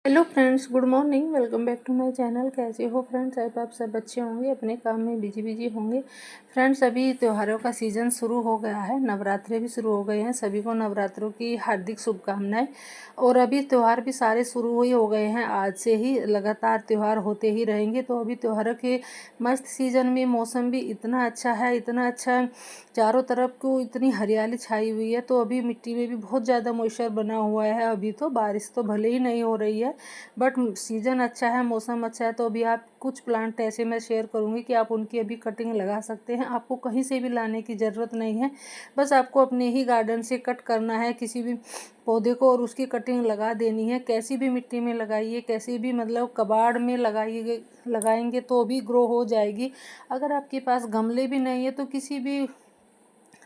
Hello friends, good morning. Welcome back to my channel. कैसे हो friends? आई आप सब अच्छे होंगे, अपने काम में बिजी होंगे। फ्रेंड्स, अभी त्योहारों का सीज़न शुरू हो गया है, नवरात्रे भी शुरू हो गए हैं। सभी को नवरात्रों की हार्दिक शुभकामनाएं। और अभी त्यौहार भी सारे शुरू ही हो गए हैं, आज से ही लगातार त्यौहार होते ही रहेंगे। तो अभी त्योहारों के मस्त सीज़न में मौसम भी इतना अच्छा है, इतना अच्छा, चारों तरफ को इतनी हरियाली छाई हुई है। तो अभी मिट्टी में भी बहुत ज़्यादा मॉइस्चर बना हुआ है। अभी तो बारिश तो भले ही नहीं हो रही है, बट सीज़न अच्छा है, मौसम अच्छा है। तो अभी आप कुछ प्लांट ऐसे मैं शेयर करूंगी कि आप उनकी अभी कटिंग लगा सकते हैं। आपको कहीं से भी लाने की ज़रूरत नहीं है, बस आपको अपने ही गार्डन से कट करना है किसी भी पौधे को और उसकी कटिंग लगा देनी है। कैसी भी मिट्टी में लगाइए, कैसी भी मतलब कबाड़ में लगाएंगे तो भी ग्रो हो जाएगी। अगर आपके पास गमले भी नहीं है तो किसी भी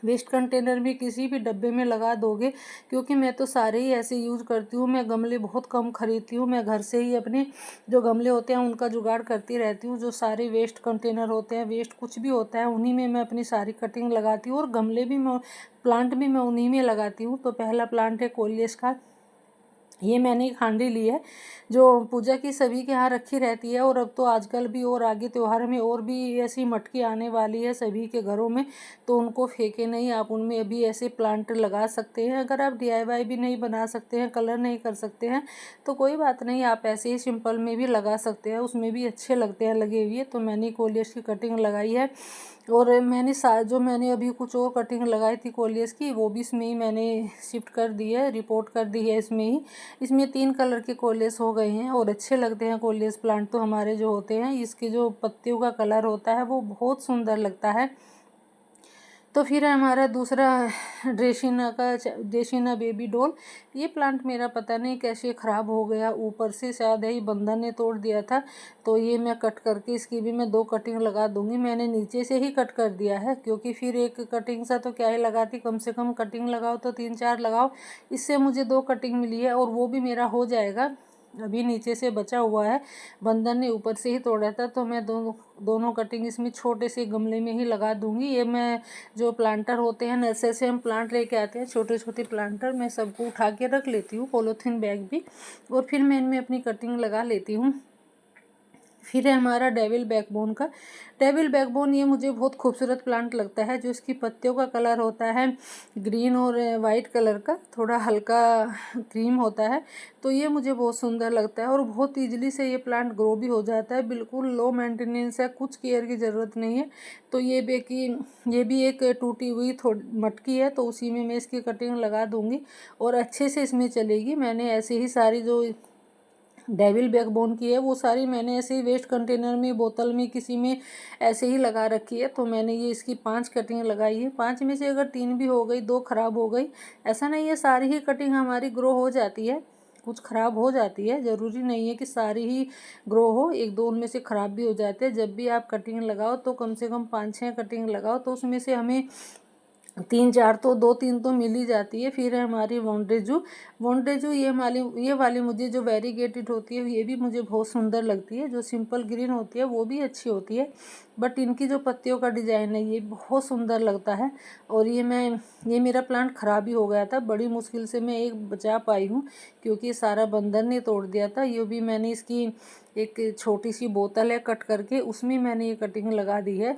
वेस्ट कंटेनर में, किसी भी डब्बे में लगा दोगे। क्योंकि मैं तो सारे ही ऐसे यूज़ करती हूँ, मैं गमले बहुत कम खरीदती हूँ। मैं घर से ही अपने जो गमले होते हैं उनका जुगाड़ करती रहती हूँ। जो सारे वेस्ट कंटेनर होते हैं, वेस्ट कुछ भी होता है, उन्हीं में मैं अपनी सारी कटिंग लगाती हूँ। और गमले भी मैं, प्लांट भी मैं उन्हीं में लगाती हूँ। तो पहला प्लांट है कोलियस का। ये मैंने एक हांडी ली है जो पूजा की सभी के यहाँ रखी रहती है। और अब तो आजकल भी और आगे त्योहार में और भी ऐसी मटकी आने वाली है सभी के घरों में। तो उनको फेंके नहीं, आप उनमें अभी ऐसे प्लांट लगा सकते हैं। अगर आप DIY भी नहीं बना सकते हैं, कलर नहीं कर सकते हैं, तो कोई बात नहीं, आप ऐसे ही सिंपल में भी लगा सकते हैं, उसमें भी अच्छे लगते हैं लगे हुए। तो मैंने कोलियस की कटिंग लगाई है। और मैंने जो मैंने अभी कुछ और कटिंग लगाई थी कोलियस की, वो भी इसमें ही मैंने शिफ्ट कर दी है, रिपोर्ट कर दी है इसमें ही। इसमें 3 कलर के कोलियस हो गए हैं और अच्छे लगते हैं कोलियस प्लांट तो हमारे जो होते हैं। इसके जो पत्तियों का कलर होता है वो बहुत सुंदर लगता है। तो फिर हमारा दूसरा ड्रेसिना बेबी डॉल। ये प्लांट मेरा पता नहीं कैसे ख़राब हो गया, ऊपर से शायद ही बंदर ने तोड़ दिया था। तो ये मैं कट करके इसकी भी मैं 2 कटिंग लगा दूंगी। मैंने नीचे से ही कट कर दिया है, क्योंकि फिर एक कटिंग सा तो क्या ही लगाती, कम से कम कटिंग लगाओ तो 3-4 लगाओ। इससे मुझे 2 कटिंग मिली है और वो भी मेरा हो जाएगा। अभी नीचे से बचा हुआ है, बंदर ने ऊपर से ही तोड़ा था। तो मैं दोनों कटिंग इसमें छोटे से गमले में ही लगा दूंगी। ये मैं जो प्लांटर होते हैं, नर्सरी से हम प्लांट लेके आते हैं, छोटे छोटे प्लांटर, मैं सबको उठा के रख लेती हूँ, पॉलीथीन बैग भी। और फिर मैं इनमें अपनी कटिंग लगा लेती हूँ। फिर है हमारा डेविल बैकबोन का। डेविल बैकबोन ये मुझे बहुत खूबसूरत प्लांट लगता है। जो इसकी पत्तियों का कलर होता है ग्रीन और वाइट कलर का, थोड़ा हल्का क्रीम होता है। तो ये मुझे बहुत सुंदर लगता है और बहुत ईजिली से ये प्लांट ग्रो भी हो जाता है। बिल्कुल लो मेंटेनेंस है, कुछ केयर की ज़रूरत नहीं है। तो ये भी एक टूटी हुई थोड़ी मटकी है, तो उसी में मैं इसकी कटिंग लगा दूंगी और अच्छे से इसमें चलेगी। मैंने ऐसे ही सारी जो डेविल बैकबोन की है वो सारी मैंने ऐसे ही वेस्ट कंटेनर में, बोतल में, किसी में ऐसे ही लगा रखी है। तो मैंने ये इसकी 5 कटिंग लगाई है। 5 में से अगर 3 भी हो गई, 2 खराब हो गई, ऐसा नहीं है, सारी ही कटिंग हमारी ग्रो हो जाती है। कुछ खराब हो जाती है, ज़रूरी नहीं है कि सारी ही ग्रो हो, 1-2 उनमें से ख़राब भी हो जाते हैं। जब भी आप कटिंग लगाओ तो कम से कम 5-6 कटिंग लगाओ, तो उसमें से हमें 3-4 तो 2-3 तो मिल ही जाती है। फिर है हमारी वॉन्डेजू ये वाली मुझे जो वेरीगेटेड होती है ये भी मुझे बहुत सुंदर लगती है। जो सिंपल ग्रीन होती है वो भी अच्छी होती है, बट इनकी जो पत्तियों का डिज़ाइन है ये बहुत सुंदर लगता है। और ये मेरा प्लांट ख़राब ही हो गया था, बड़ी मुश्किल से मैं एक बचा पाई हूँ, क्योंकि सारा बंदर ने तोड़ दिया था। ये भी मैंने इसकी एक छोटी सी बोतल है, कट करके उसमें मैंने ये कटिंग लगा दी है।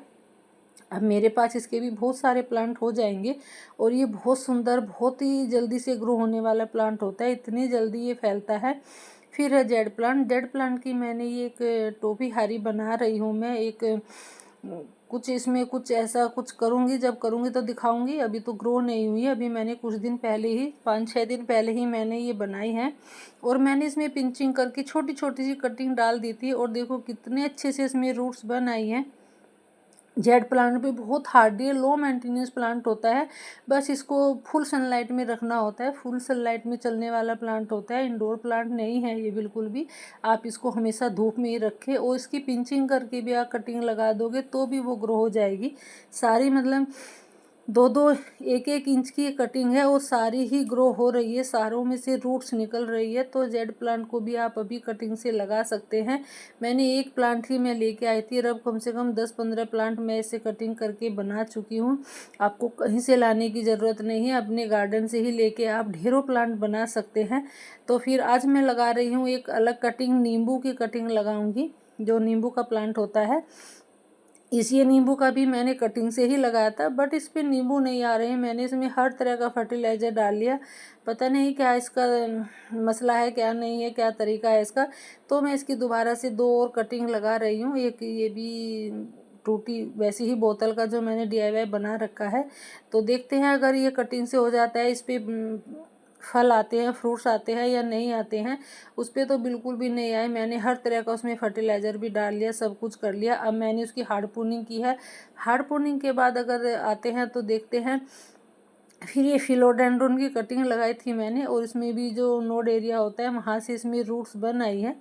अब मेरे पास इसके भी बहुत सारे प्लांट हो जाएंगे। और ये बहुत सुंदर, बहुत ही जल्दी से ग्रो होने वाला प्लांट होता है, इतनी जल्दी ये फैलता है। फिर है जेड प्लांट की मैंने ये एक टोपी हारी बना रही हूँ मैं। कुछ इसमें कुछ ऐसा कुछ करूँगी, जब करूँगी तो दिखाऊंगी। अभी तो ग्रो नहीं हुई है, अभी मैंने कुछ दिन पहले ही, 5-6 दिन पहले ही मैंने ये बनाई है। और मैंने इसमें पिंचिंग करके छोटी छोटी सी कटिंग डाल दी थी और देखो कितने अच्छे से इसमें रूट्स बन आई हैं। जेड प्लांट भी बहुत हार्डी है, लो मेंटेनेंस प्लांट होता है। बस इसको फुल सनलाइट में रखना होता है, फुल सनलाइट में चलने वाला प्लांट होता है, इंडोर प्लांट नहीं है ये बिल्कुल भी। आप इसको हमेशा धूप में ही रखें और इसकी पिंचिंग करके भी आप कटिंग लगा दोगे तो भी वो ग्रो हो जाएगी सारी। मतलब दो दो एक एक इंच की कटिंग है और सारी ही ग्रो हो रही है, सारों में से रूट्स निकल रही है। तो जेड प्लांट को भी आप अभी कटिंग से लगा सकते हैं। मैंने एक प्लांट ही मैं लेके आई थी और अब कम से कम 10-15 प्लांट मैं इसे कटिंग करके बना चुकी हूँ। आपको कहीं से लाने की ज़रूरत नहीं है, अपने गार्डन से ही लेके आप ढेरों प्लांट बना सकते हैं। तो फिर आज मैं लगा रही हूँ एक अलग कटिंग, नींबू की कटिंग लगाऊंगी, जो नींबू का प्लांट होता है। ये नींबू का भी मैंने कटिंग से ही लगाया था, बट इस पे नींबू नहीं आ रहे हैं। मैंने इसमें हर तरह का फर्टिलाइज़र डाल लिया, पता नहीं क्या इसका मसला है, क्या नहीं है, क्या तरीका है इसका। तो मैं इसकी दोबारा से 2 और कटिंग लगा रही हूँ। एक ये भी टूटी वैसी ही बोतल का जो मैंने DIY बना रखा है। तो देखते हैं अगर ये कटिंग से हो जाता है, इस पर फल आते हैं, फ्रूट्स आते हैं या नहीं आते हैं। उस पर तो बिल्कुल भी नहीं आए। मैंने हर तरह का उसमें फर्टिलाइज़र भी डाल लिया, सब कुछ कर लिया। अब मैंने उसकी हार्ड प्रूनिंग की है। हार्ड प्रूनिंग के बाद अगर आते हैं तो देखते हैं। फिर ये फिलोडेंड्रोन की कटिंग लगाई थी मैंने, और इसमें भी जो नोड एरिया होता है वहाँ से इसमें रूट्स बन आई है।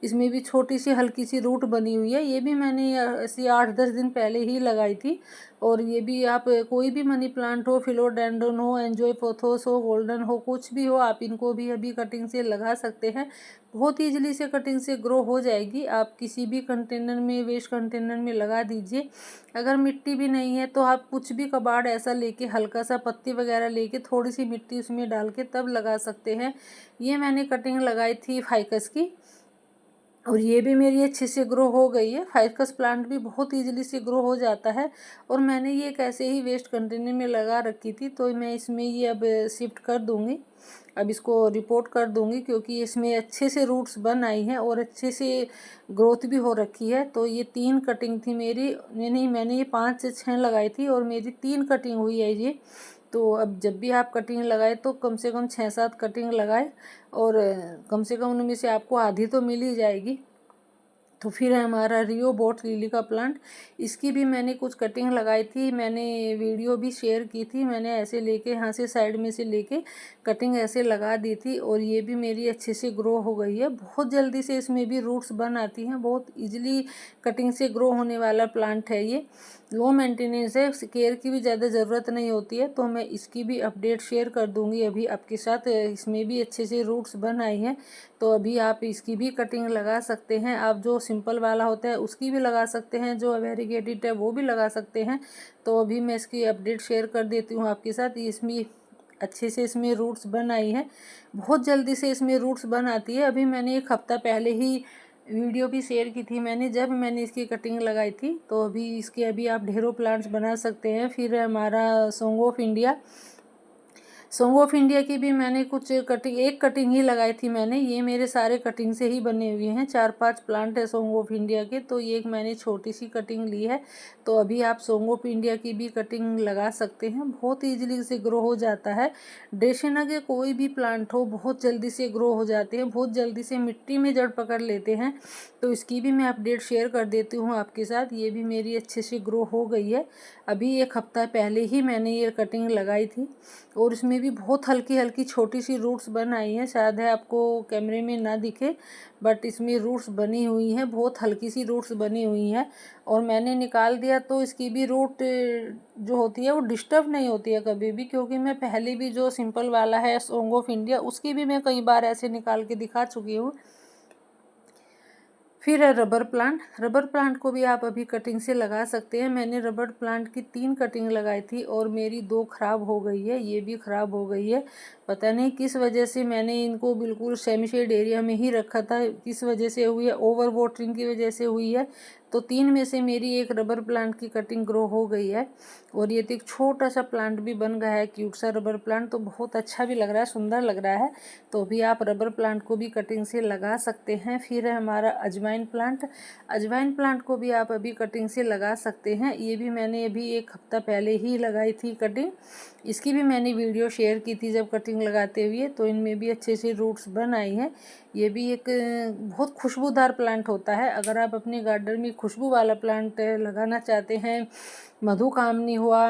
इसमें भी छोटी सी हल्की सी रूट बनी हुई है। ये भी मैंने ऐसी 8-10 दिन पहले ही लगाई थी। और ये भी आप कोई भी मनी प्लांट हो, फिलोडेंड्रोन हो, एंजॉय पोथोस हो, गोल्डन हो, कुछ भी हो, आप इनको भी अभी कटिंग से लगा सकते हैं। बहुत ईजिली से कटिंग से ग्रो हो जाएगी। आप किसी भी कंटेनर में, वेस्ट कंटेनर में लगा दीजिए। अगर मिट्टी भी नहीं है तो आप कुछ भी कबाड़ ऐसा लेके, हल्का सा पत्ती वगैरह लेके, थोड़ी सी मिट्टी उसमें डाल के तब लगा सकते हैं। ये मैंने कटिंग लगाई थी फाइकस की, और ये भी मेरी अच्छे से ग्रो हो गई है। फाइकस प्लांट भी बहुत ईजिली से ग्रो हो जाता है। और मैंने ये कैसे ही वेस्ट कंटेनर में लगा रखी थी, तो मैं इसमें ये अब शिफ्ट कर दूँगी। अब इसको रिपोर्ट कर दूँगी, क्योंकि इसमें अच्छे से रूट्स बन आई हैं और अच्छे से ग्रोथ भी हो रखी है। तो ये 3 कटिंग थी मेरी, मैंने ये 5 से 6 लगाई थी और मेरी 3 कटिंग हुई है ये। तो अब जब भी आप कटिंग लगाए तो कम से कम 6-7 कटिंग लगाए, और कम से कम उनमें से आपको आधी तो मिल ही जाएगी। तो फिर है हमारा रियो बोट लिली का प्लांट। इसकी भी मैंने कुछ कटिंग लगाई थी, मैंने वीडियो भी शेयर की थी। मैंने ऐसे लेके यहाँ से साइड में से लेके कटिंग ऐसे लगा दी थी, और ये भी मेरी अच्छे से ग्रो हो गई है। बहुत जल्दी से इसमें भी रूट्स बन आती हैं, बहुत इजीली कटिंग से ग्रो होने वाला प्लांट है ये। लो मेंटेनेंस है, केयर की भी ज़्यादा ज़रूरत नहीं होती है। तो मैं इसकी भी अपडेट शेयर कर दूँगी अभी आपके साथ। इसमें भी अच्छे से रूट्स बन आई हैं। तो अभी आप इसकी भी कटिंग लगा सकते हैं। आप जो सिंपल वाला होता है उसकी भी लगा सकते हैं, जो वेरीगेटेड है वो भी लगा सकते हैं। तो अभी मैं इसकी अपडेट शेयर कर देती हूँ आपके साथ। इसमें अच्छे से इसमें रूट्स बन आई हैं, बहुत जल्दी से इसमें रूट्स बन आती है। अभी मैंने 1 हफ्ता पहले ही वीडियो भी शेयर की थी मैंने, जब मैंने इसकी कटिंग लगाई थी। तो अभी इसके आप ढेरों प्लांट्स बना सकते हैं। फिर हमारा song of India, song of India की भी मैंने कुछ कटिंग, एक कटिंग ही लगाई थी मैंने। ये मेरे सारे कटिंग से ही बने हुए हैं। 4-5 प्लांट है सॉन्ग ऑफ इंडिया के, तो ये एक मैंने छोटी सी कटिंग ली है। तो अभी आप सॉन्ग ऑफ इंडिया की भी कटिंग लगा सकते हैं, बहुत ईजिली से ग्रो हो जाता है। ड्रेसिना के कोई भी प्लांट हो बहुत जल्दी से ग्रो हो जाते हैं, बहुत जल्दी से मिट्टी में जड़ पकड़ लेते हैं। तो इसकी भी मैं अपडेट शेयर कर देती हूँ आपके साथ। ये भी मेरी अच्छे से ग्रो हो गई है। अभी 1 हफ्ता पहले ही मैंने ये कटिंग लगाई थी, और इसमें भी बहुत हल्की हल्की छोटी सी रूट्स बन आई हैं। शायद है आपको कैमरे में ना दिखे, बट इसमें रूट्स बनी हुई हैं, बहुत हल्की सी रूट्स बनी हुई हैं। और मैंने निकाल दिया तो इसकी भी रूट जो होती है वो डिस्टर्ब नहीं होती है कभी भी, क्योंकि मैं पहले भी जो सिंपल वाला है सॉन्ग ऑफ इंडिया, उसकी भी मैं कई बार ऐसे निकाल के दिखा चुकी हूँ। फिर है रबर प्लांट। रबर प्लांट को भी आप अभी कटिंग से लगा सकते हैं। मैंने रबर प्लांट की 3 कटिंग लगाई थी और मेरी 2 खराब हो गई है, ये भी खराब हो गई है। पता नहीं किस वजह से, मैंने इनको बिल्कुल सेमी शेड एरिया में ही रखा था, किस वजह से हुई है, ओवर वाटरिंग की वजह से हुई है। तो 3 में से मेरी 1 रबर प्लांट की कटिंग ग्रो हो गई है। और ये तो एक छोटा सा प्लांट भी बन गया है, क्यूट सा रबर प्लांट, तो बहुत अच्छा भी लग रहा है, सुंदर लग रहा है। तो भी आप रबर प्लांट को भी कटिंग से लगा सकते हैं। फिर है हमारा अजवाइन प्लांट। अजवाइन प्लांट को भी आप अभी कटिंग से लगा सकते हैं। ये भी मैंने अभी 1 हफ्ता पहले ही लगाई थी कटिंग। इसकी भी मैंने वीडियो शेयर की थी जब कटिंग लगाते हुए, तो इनमें भी अच्छे से रूट्स बन आई हैं। ये भी एक बहुत खुशबूदार प्लांट होता है। अगर आप अपने गार्डन में खुशबू वाला प्लांट लगाना चाहते हैं, मधुकामनी हुआ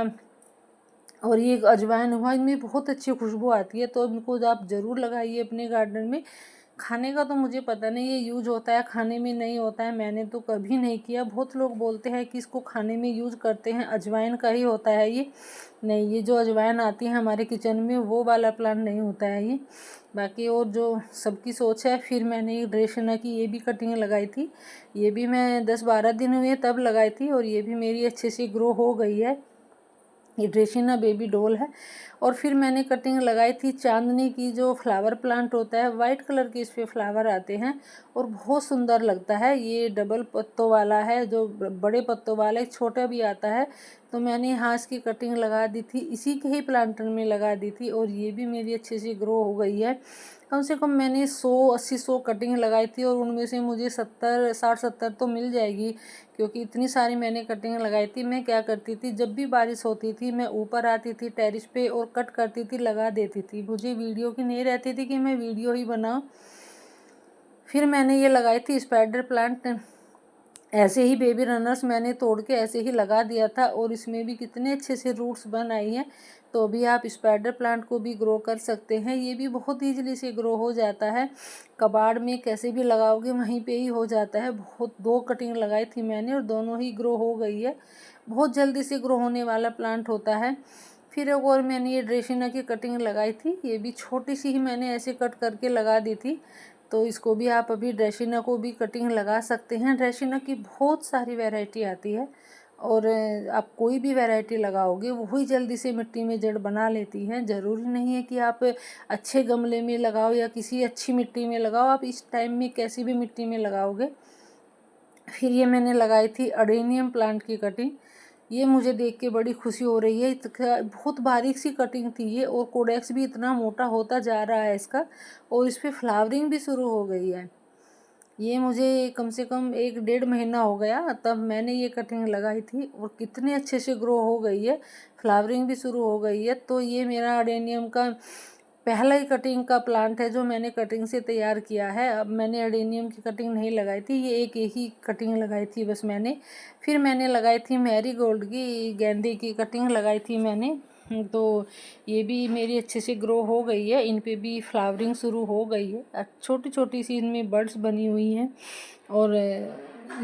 और ये अजवाइन हुआ, इनमें बहुत अच्छी खुशबू आती है। तो इनको आप ज़रूर लगाइए अपने गार्डन में। खाने का तो मुझे पता नहीं ये यूज होता है खाने में नहीं होता है, मैंने तो कभी नहीं किया। बहुत लोग बोलते हैं कि इसको खाने में यूज करते हैं, अजवाइन का ही होता है ये। नहीं, ये जो अजवाइन आती है हमारे किचन में वो वाला प्लांट नहीं होता है ये। बाकी और जो सबकी सोच है, फिर मैंने ये ड्रेसिना की ये भी कटिंग लगाई थी। ये भी मैं 10-12 दिन हुए तब लगाई थी और ये भी मेरी अच्छे से ग्रो हो गई है। ये ड्रेसिना बेबी डॉल है। और फिर मैंने कटिंग लगाई थी चांदनी की, जो फ्लावर प्लांट होता है, वाइट कलर के इस पे फ्लावर आते हैं और बहुत सुंदर लगता है। ये डबल पत्तों वाला है, जो बड़े पत्तों वाला, एक छोटा भी आता है। तो मैंने यहाँ इसकी कटिंग लगा दी थी, इसी के ही प्लांटर में लगा दी थी और ये भी मेरी अच्छी सी ग्रो हो गई है। कम से कम मैंने 100-80 कटिंग लगाई थी और उनमें से मुझे 60-70 तो मिल जाएगी, क्योंकि इतनी सारी मैंने कटिंग लगाई थी। मैं क्या करती थी, जब भी बारिश होती थी मैं ऊपर आती थी टेरिस पे और कट करती थी, लगा देती थी। मुझे वीडियो की नहीं रहती थी कि मैं वीडियो ही बनाऊँ। फिर मैंने ये लगाई थी स्पाइडर प्लांट, ऐसे ही बेबी रनर्स मैंने तोड़ के ऐसे ही लगा दिया था और इसमें भी कितने अच्छे से रूट्स बन आई हैं। तो अभी आप स्पाइडर प्लांट को भी ग्रो कर सकते हैं, ये भी बहुत ईजिली से ग्रो हो जाता है। कबाड़ में कैसे भी लगाओगे वहीं पे ही हो जाता है। बहुत 2 कटिंग लगाई थी मैंने और दोनों ही ग्रो हो गई है। बहुत जल्दी से ग्रो होने वाला प्लांट होता है। फिर एक और मैंने ये ड्रेसिना की कटिंग लगाई थी, ये भी छोटी सी ही मैंने ऐसे कट करके लगा दी थी। तो इसको भी आप अभी ड्रेसिना को भी कटिंग लगा सकते हैं। ड्रेसिना की बहुत सारी वैरायटी आती है और आप कोई भी वैरायटी लगाओगे वही जल्दी से मिट्टी में जड़ बना लेती हैं। ज़रूरी नहीं है कि आप अच्छे गमले में लगाओ या किसी अच्छी मिट्टी में लगाओ, आप इस टाइम में कैसी भी मिट्टी में लगाओगे। फिर ये मैंने लगाई थी अडेनियम प्लांट की कटिंग, ये मुझे देख के बड़ी खुशी हो रही है। बहुत बारीक सी कटिंग थी ये और कोडेक्स भी इतना मोटा होता जा रहा है इसका और इस पर फ्लावरिंग भी शुरू हो गई है। ये मुझे कम से कम 1-1.5 महीना हो गया तब मैंने ये कटिंग लगाई थी और कितने अच्छे से ग्रो हो गई है, फ्लावरिंग भी शुरू हो गई है। तो ये मेरा अडेनियम का पहला ही कटिंग का प्लांट है जो मैंने कटिंग से तैयार किया है। अब मैंने अडेनियम की कटिंग नहीं लगाई थी, ये एक ही कटिंग लगाई थी बस मैंने। फिर मैंने लगाई थी मैरीगोल्ड की, गेंदे की कटिंग लगाई थी मैंने। तो ये भी मेरी अच्छे से ग्रो हो गई है, इन पे भी फ्लावरिंग शुरू हो गई है, छोटी छोटी सी इनमें बर्ड्स बनी हुई हैं। और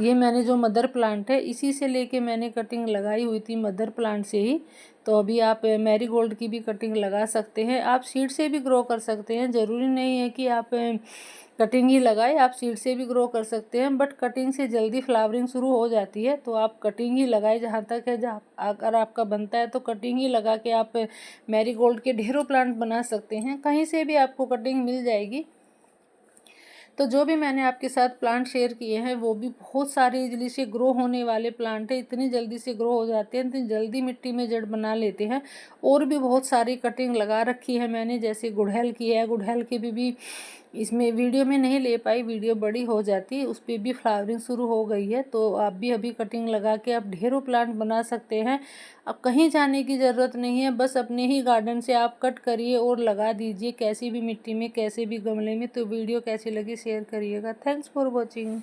ये मैंने जो मदर प्लांट है इसी से लेके मैंने कटिंग लगाई हुई थी, मदर प्लांट से ही। तो अभी आप मैरीगोल्ड की भी कटिंग लगा सकते हैं, आप सीड से भी ग्रो कर सकते हैं। ज़रूरी नहीं है कि आप कटिंग ही लगाए, आप सीड से भी ग्रो कर सकते हैं, बट कटिंग से जल्दी फ्लावरिंग शुरू हो जाती है। तो आप कटिंग ही लगाए, जहाँ तक है, जहाँ अगर आपका बनता है तो कटिंग ही लगा के आप मैरीगोल्ड के ढेरों प्लांट बना सकते हैं, कहीं से भी आपको कटिंग मिल जाएगी। तो जो भी मैंने आपके साथ प्लांट शेयर किए हैं वो भी बहुत सारे इजली से ग्रो होने वाले प्लांट हैं, इतनी जल्दी से ग्रो हो जाते हैं, इतनी जल्दी मिट्टी में जड़ बना लेते हैं। और भी बहुत सारी कटिंग लगा रखी है मैंने, जैसे गुड़हल की है, गुड़हल की भी इसमें वीडियो में नहीं ले पाई, वीडियो बड़ी हो जाती, उस पर भी फ्लावरिंग शुरू हो गई है। तो आप भी अभी कटिंग लगा के आप ढेरों प्लांट बना सकते हैं। अब कहीं जाने की ज़रूरत नहीं है, बस अपने ही गार्डन से आप कट करिए और लगा दीजिए, कैसी भी मिट्टी में, कैसे भी गमले में। तो वीडियो कैसी लगी शेयर करिएगा। Thanks for watching.